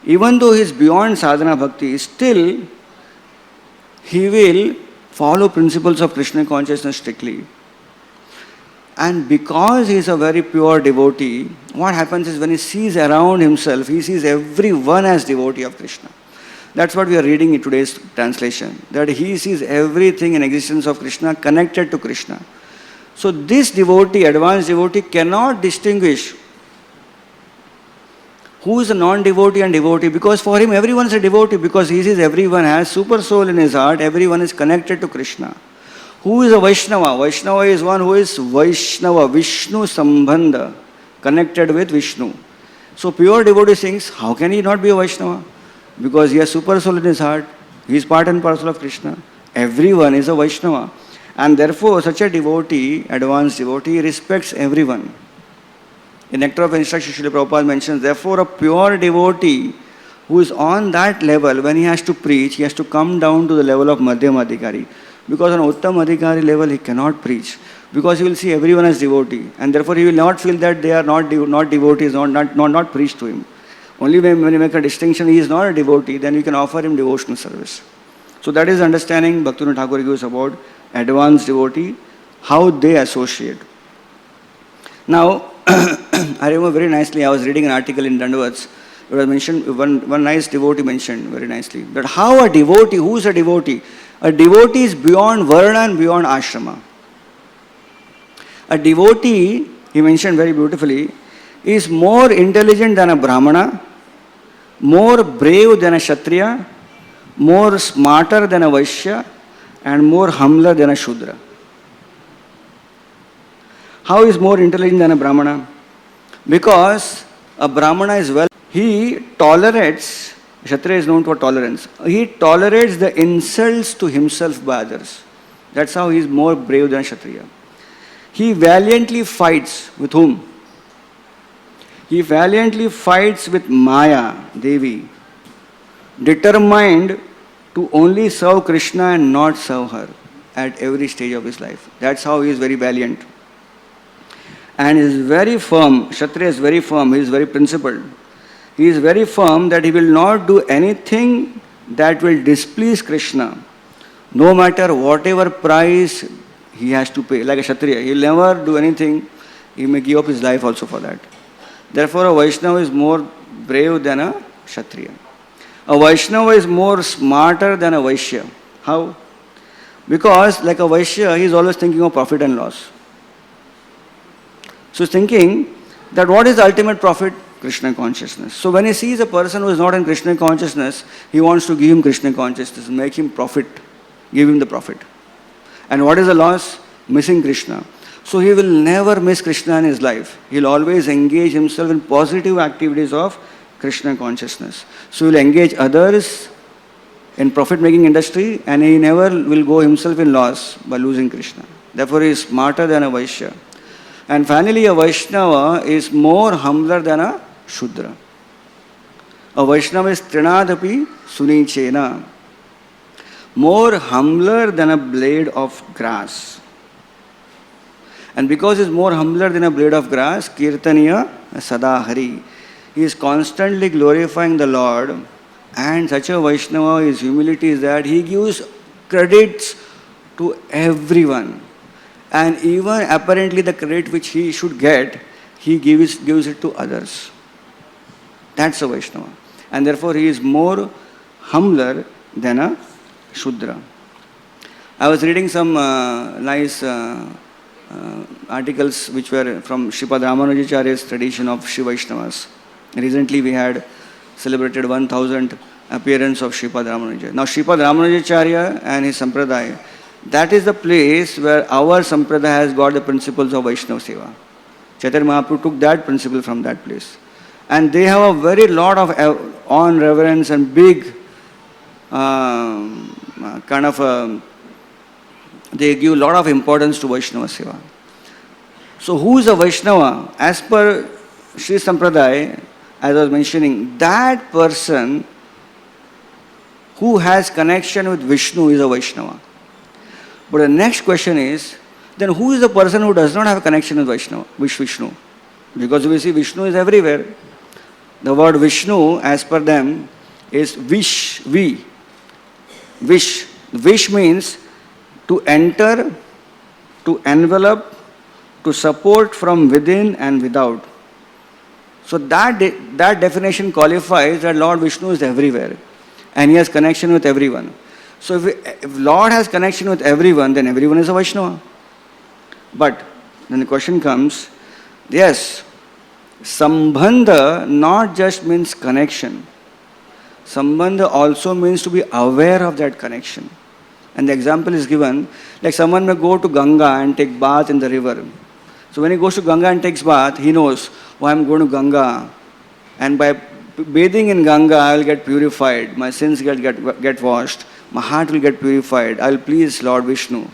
even though he is beyond sadhana bhakti, still he will follow principles of Krishna consciousness strictly. And because he is a very pure devotee, what happens is when he sees around himself, he sees everyone as devotee of Krishna. That's what we are reading in today's translation. That he sees everything in existence of Krishna connected to Krishna. So this devotee, advanced devotee, cannot distinguish who is a non-devotee and devotee, because for him everyone is a devotee, because he sees everyone has super soul in his heart, everyone is connected to Krishna. Who is a Vaishnava? Vaishnava is one who is Vaishnava, Vishnu Sambandha, connected with Vishnu. So pure devotee thinks, how can he not be a Vaishnava? Because he has super soul in his heart. He is part and parcel of Krishna. Everyone is a Vaishnava. And therefore, such a devotee, advanced devotee, respects everyone. In Nectar of Instruction, Srila Prabhupada mentions, therefore, a pure devotee who is on that level, when he has to preach, he has to come down to the level of Madhyam Adhikari. Because on Uttam Adhikari level, he cannot preach. Because he will see everyone as devotee. And therefore, he will not feel that they are not devotees, not preached to him. Only when you make a distinction, he is not a devotee, then you can offer him devotional service. So that is understanding Bhaktivinoda Thakur gives about advanced devotee, how they associate. Now, I remember very nicely, I was reading an article in Dandavats. It was mentioned, one nice devotee mentioned very nicely, that how a devotee, who is a devotee? A devotee is beyond Varna and beyond Ashrama. A devotee, he mentioned very beautifully, is more intelligent than a Brahmana, more brave than a Kshatriya, more smarter than a Vaishya, and more humbler than a Shudra. How is more intelligent than a Brahmana? Because a Brahmana is he tolerates, Kshatriya is known for tolerance, he tolerates the insults to himself by others. That's how he is more brave than Kshatriya. He valiantly fights with whom? He valiantly fights with Maya, Devi, determined to only serve Krishna and not serve her at every stage of his life. That's how he is very valiant. And he is very firm. Kshatriya is very firm. He is very principled. He is very firm that he will not do anything that will displease Krishna, no matter whatever price he has to pay. Like a Kshatriya, he will never do anything. He may give up his life also for that. Therefore, a Vaishnava is more brave than a Kshatriya. A Vaishnava is more smarter than a Vaishya. How? Because like a Vaishya, he is always thinking of profit and loss. So he's thinking that what is the ultimate profit? Krishna consciousness. So when he sees a person who is not in Krishna consciousness, he wants to give him Krishna consciousness, make him profit, give him the profit. And what is the loss? Missing Krishna. So he will never miss Krishna in his life. He will always engage himself in positive activities of Krishna consciousness. So he will engage others in profit-making industry, and he never will go himself in loss by losing Krishna. Therefore he is smarter than a Vaishya. And finally, a Vaishnava is more humbler than a Shudra. A Vaishnava is Trinadapi Sunichena, more humbler than a blade of grass. And because he is more humbler than a blade of grass, Kirtaniya Sadahari, he is constantly glorifying the Lord. And such a Vaishnava, his humility is that he gives credits to everyone. And even apparently the credit which he should get, he gives it to others. That's a Vaishnava. And therefore he is more humbler than a Shudra. I was reading some nice articles which were from Srimad Ramanujacharya's tradition of Shiva Vaishnavas. Recently we had celebrated 1000th appearance of Srimad Ramanujacharya. Now Srimad Ramanujacharya and his Sampradaya, that is the place where our Sampradaya has got the principles of Vaishnava Seva. Chaitanya Mahaprabhu took that principle from that place. And they have a very lot of on reverence and big they give a lot of importance to Vaishnava Seva. So who is a Vaishnava? As per Sri Sampradaya, as I was mentioning, that person who has connection with Vishnu is a Vaishnava. But the next question is, then who is the person who does not have a connection with Vishnu? Because we see Vishnu is everywhere. The word Vishnu, as per them, is wish. Wish means to enter, to envelop, to support from within and without. So that definition qualifies that Lord Vishnu is everywhere and he has connection with everyone. So if Lord has connection with everyone, then everyone is a Vaishnava. But then the question comes, yes, Sambandha not just means connection. Sambandha also means to be aware of that connection. And the example is given, like someone may go to Ganga and take bath in the river. So when he goes to Ganga and takes bath, he knows, oh, I'm going to Ganga. And by bathing in Ganga, I will get purified. My sins get washed. My heart will get purified. I will please Lord Vishnu. So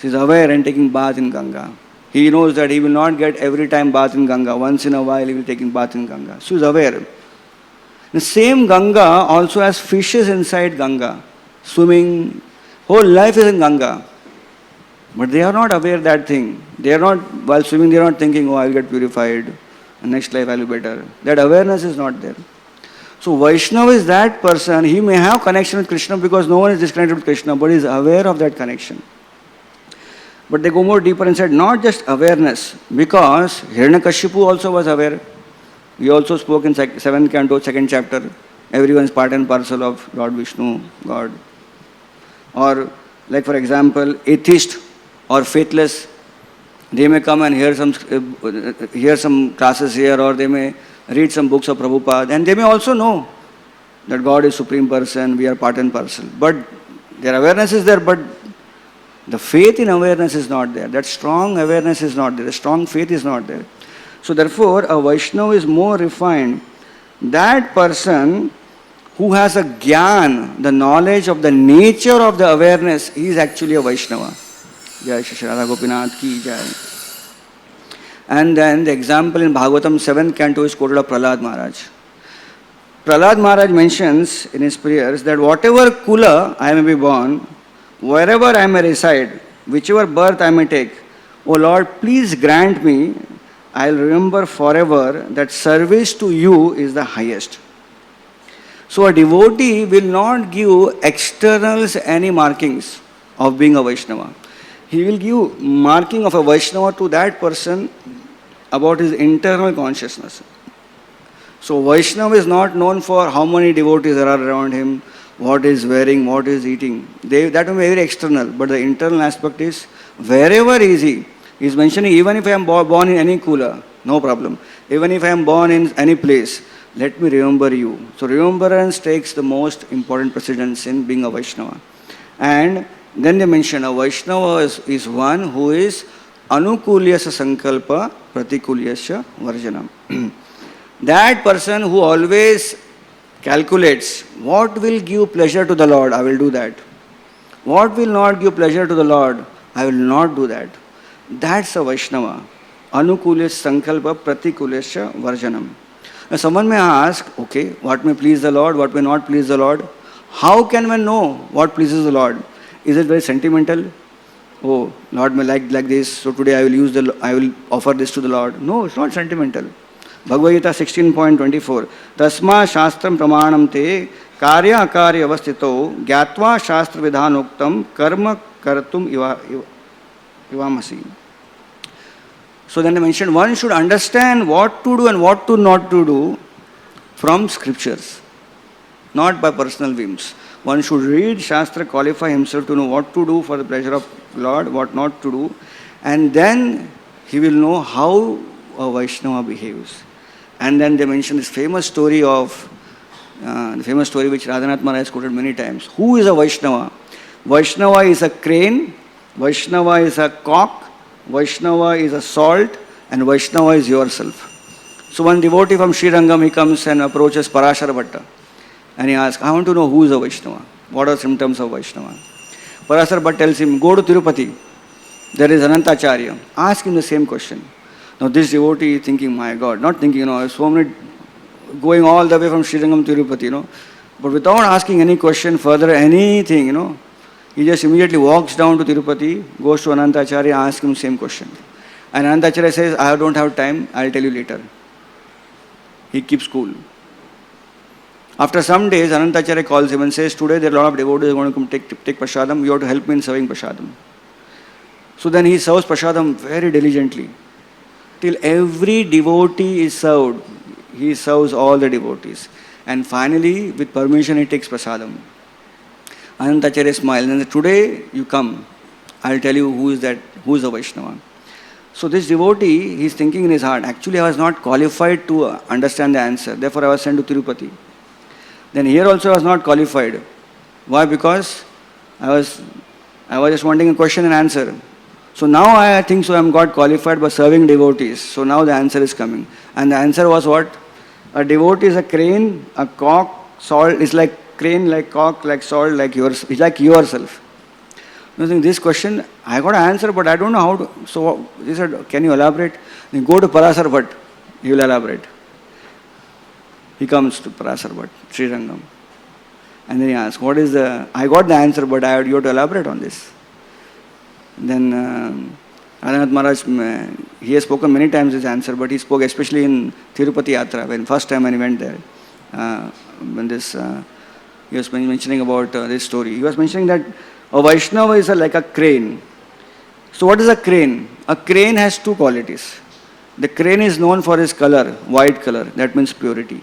he is aware and taking bath in Ganga. He knows that he will not get every time bath in Ganga. Once in a while he will take bath in Ganga. So he is aware. The same Ganga also has fishes inside Ganga, swimming. Whole life is in Ganga. But they are not aware that thing. They are not, while swimming, they are not thinking, oh, I will get purified. And next life I will be better. That awareness is not there. So Vaishnava is that person, he may have connection with Krishna because no one is disconnected with Krishna, but he is aware of that connection. But they go more deeper and said, not just awareness, because Hiranyakashipu also was aware. We also spoke in 7th canto, 2nd chapter. Everyone is part and parcel of Lord Vishnu, God. Or, like for example, atheist or faithless, they may come and hear some classes here, or they may read some books of Prabhupada, and they may also know that God is Supreme Person, we are part and parcel. But their awareness is there, but the faith in awareness is not there. That strong awareness is not there. The strong faith is not there. So therefore, a Vaishnava is more refined. That person who has a jnana, the knowledge of the nature of the awareness, he is actually a Vaishnava. Jai Shri Radha Gopinath ki Jai. And then the example in Bhagavatam 7th canto is quoted of Prahlad Maharaj. Prahlad Maharaj mentions in his prayers that whatever kula I may be born, wherever I may reside, whichever birth I may take, O Lord, please grant me, I will remember forever that service to you is the highest. So a devotee will not give externals any markings of being a Vaishnava. He will give marking of a Vaishnava to that person about his internal consciousness. So Vaishnava is not known for how many devotees there are around him, what is wearing, what is eating. That will be very external, but the internal aspect is wherever he is mentioning, even if I am born in any kula, no problem. Even if I am born in any place, let me remember you. So remembrance takes the most important precedence in being a Vaishnava. And then they mention a Vaishnava is one who is anukulyasya sankalpa pratikulyasya varjanam. That person who always calculates what will give pleasure to the Lord, I will do that. What will not give pleasure to the Lord, I will not do that. That's a Vaishnava. Anukulyasya sankalpa pratikulyasya varjanam. Now someone may ask, okay, what may please the Lord, what may not please the Lord? How can one know what pleases the Lord? Is it very sentimental? Oh, Lord may like this, so today I will offer this to the Lord. No, it's not sentimental. Bhagavad Gita 16.24 Tasma Shastram Pramanam Te Karya Akarya Avastito Gyatva Shastra Vidhanuktam Karma Kartum Ivamasi. So then they mentioned one should understand what to do and what to not to do from scriptures, not by personal whims. One should read Shastra, qualify himself to know what to do for the pleasure of Lord, what not to do, and then he will know how a Vaishnava behaves. And then they mention this famous story which Radhanath Maharaj has quoted many times. Who is a Vaishnava? Vaishnava is a crane, Vaishnava is a cock, Vaishnava is a salt, and Vaishnava is yourself. So one devotee from Sri Rangam, he comes and approaches Parashara Bhatta. And he asks, I want to know who is a Vaishnava. What are symptoms of Vaishnava? Parashara Bhatta tells him, go to Tirupati. There is Anantacharya. Ask him the same question. Now this devotee is thinking, my God, not thinking, so many, going all the way from Sri Rangam to Tirupati, but without asking any question further, anything, he just immediately walks down to Tirupati, goes to Anantacharya, asks him the same question. And Anantacharya says, I don't have time, I'll tell you later. He keeps cool. After some days, Anantacharya calls him and says, today there are a lot of devotees who are going to come take prasadam, you have to help me in serving prasadam. So then he serves prasadam very diligently. Till every devotee is served, he serves all the devotees. And finally, with permission, he takes prasadam. Anantacharya smiles and says, today you come, I'll tell you who is a Vaishnava. So this devotee, he's thinking in his heart, actually I was not qualified to understand the answer, therefore I was sent to Tirupati. Then here also I was not qualified. Why? Because I was just wanting a question and answer. So now I think so I'm got qualified by serving devotees. So now the answer is coming. And the answer was what? A devotee is a crane, a cock, salt is like crane, like cock, like salt, like yours. It's like yourself. I think this question, I got an answer, but I don't know how to. So he said, can you elaborate? Then go to Parasar Bhatt. He will elaborate. He comes to Parasar Bhatt, Sri Rangam. And then he asks, what is the, I got the answer, but you have to elaborate on this. Then Adinath Maharaj, he has spoken many times his answer, but he spoke especially in Tirupati Yatra, when first time when he went there. When this, he was mentioning about this story. He was mentioning that a Vaishnava is like a crane. So what is a crane? A crane has two qualities. The crane is known for his color, white color, that means purity.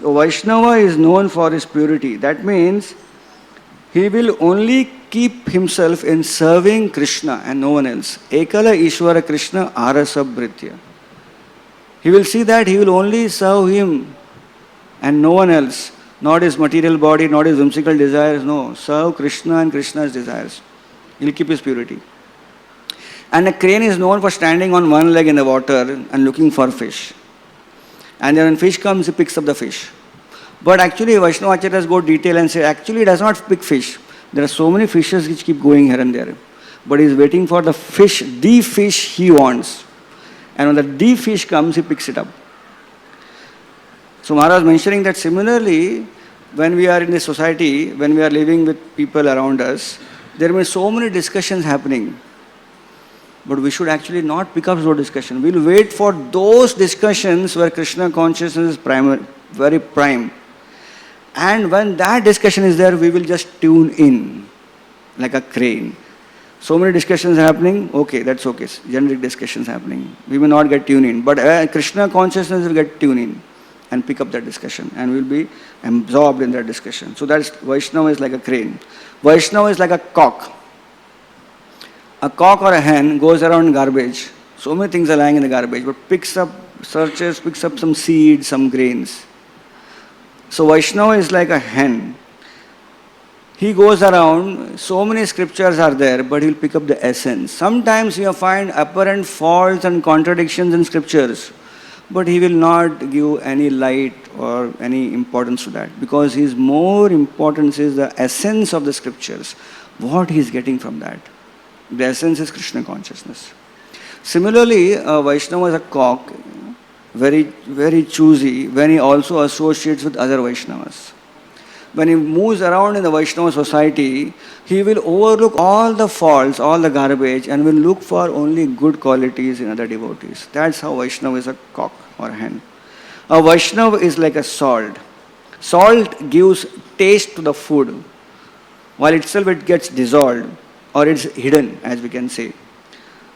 A Vaishnava is known for his purity. That means he will only keep himself in serving Krishna and no one else. Ekala Ishvara Krishna Arasa Bhritya. He will see that he will only serve him and no one else. Not his material body, not his whimsical desires. No, serve Krishna and Krishna's desires. He will keep his purity. And a crane is known for standing on one leg in the water and looking for fish. And then when fish comes, he picks up the fish. But actually, Vaishnava Acharyas go detail and say, actually, he does not pick fish. There are so many fishes which keep going here and there. But he is waiting for the fish he wants. And when the fish comes, he picks it up. So Maharaj was mentioning that similarly, when we are in the society, when we are living with people around us, there may be so many discussions happening. But we should actually not pick up those discussions. We will wait for those discussions where Krishna consciousness is very prime. And when that discussion is there, we will just tune in like a crane. So many discussions happening, okay, that's okay. Generic discussions happening. We will not get tuned in. But Krishna consciousness will get tuned in and pick up that discussion. And we will be absorbed in that discussion. So that's Vaishnava is like a crane. Vaishnava is like a cock. A cock or a hen goes around garbage. So many things are lying in the garbage, but picks up some seeds, some grains. So Vaishnava is like a hen. He goes around, so many scriptures are there, but he'll pick up the essence. Sometimes you find apparent faults and contradictions in scriptures, but he will not give any light or any importance to that, because his more importance is the essence of the scriptures, what he is getting from that. The essence is Krishna consciousness. Similarly, a Vaishnava is a cock, very, very choosy when he also associates with other Vaishnavas. When he moves around in the Vaishnava society, he will overlook all the faults, all the garbage, and will look for only good qualities in other devotees. That's how Vaishnava is a cock or a hen. A Vaishnava is like a salt. Salt gives taste to the food, while itself it gets dissolved, or it's hidden, as we can say.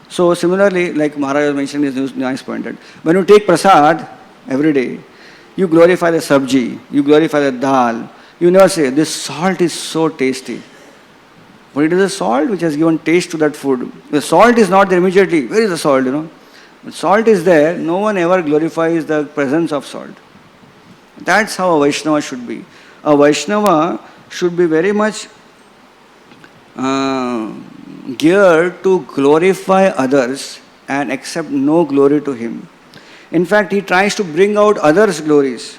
So similarly, like Maharaj was mentioning this nice point, that when you take prasad every day, you glorify the sabji, you glorify the dal. You never say, this salt is so tasty. But it is the salt which has given taste to that food. The salt is not there immediately. Where is the salt, But salt is there. No one ever glorifies the presence of salt. That's how a Vaishnava should be. A Vaishnava should be very much geared to glorify others and accept no glory to him. In fact, he tries to bring out others' glories.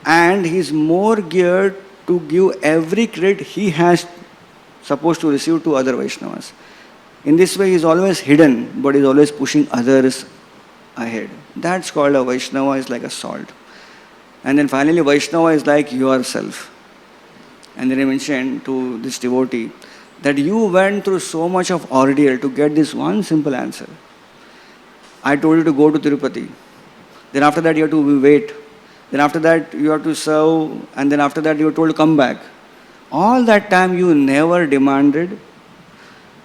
And he is more geared to give every credit he has supposed to receive to other Vaishnavas. In this way, he is always hidden, but he is always pushing others ahead. That's called a Vaishnava, is like a salt. And then finally, Vaishnava is like yourself. And then he mentioned to this devotee that you went through so much of ordeal to get this one simple answer. I told you to go to Tirupati. Then after that, you have to wait. Then after that, you have to serve, and then after that, you are told to come back. All that time, you never demanded,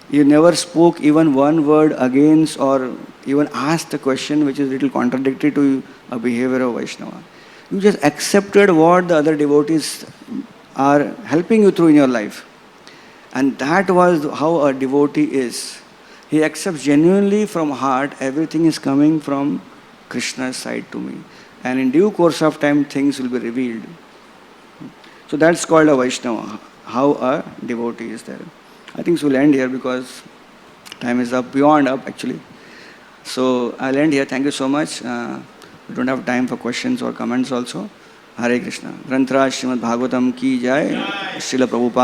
you never spoke even one word against or even asked a question which is little contradictory to a behavior of Vaishnava. You just accepted what the other devotees are helping you through in your life. And that was how a devotee is. He accepts genuinely from heart, everything is coming from Krishna's side to me. And in due course of time, things will be revealed. So that's called a Vaishnava. how a devotee is there. I think we'll end here because time is up, beyond up actually. So I'll end here. Thank you so much. We don't have time for questions or comments also. Hare Krishna. Granthra Srimad Bhagavatam ki jai. Srila Prabhupada.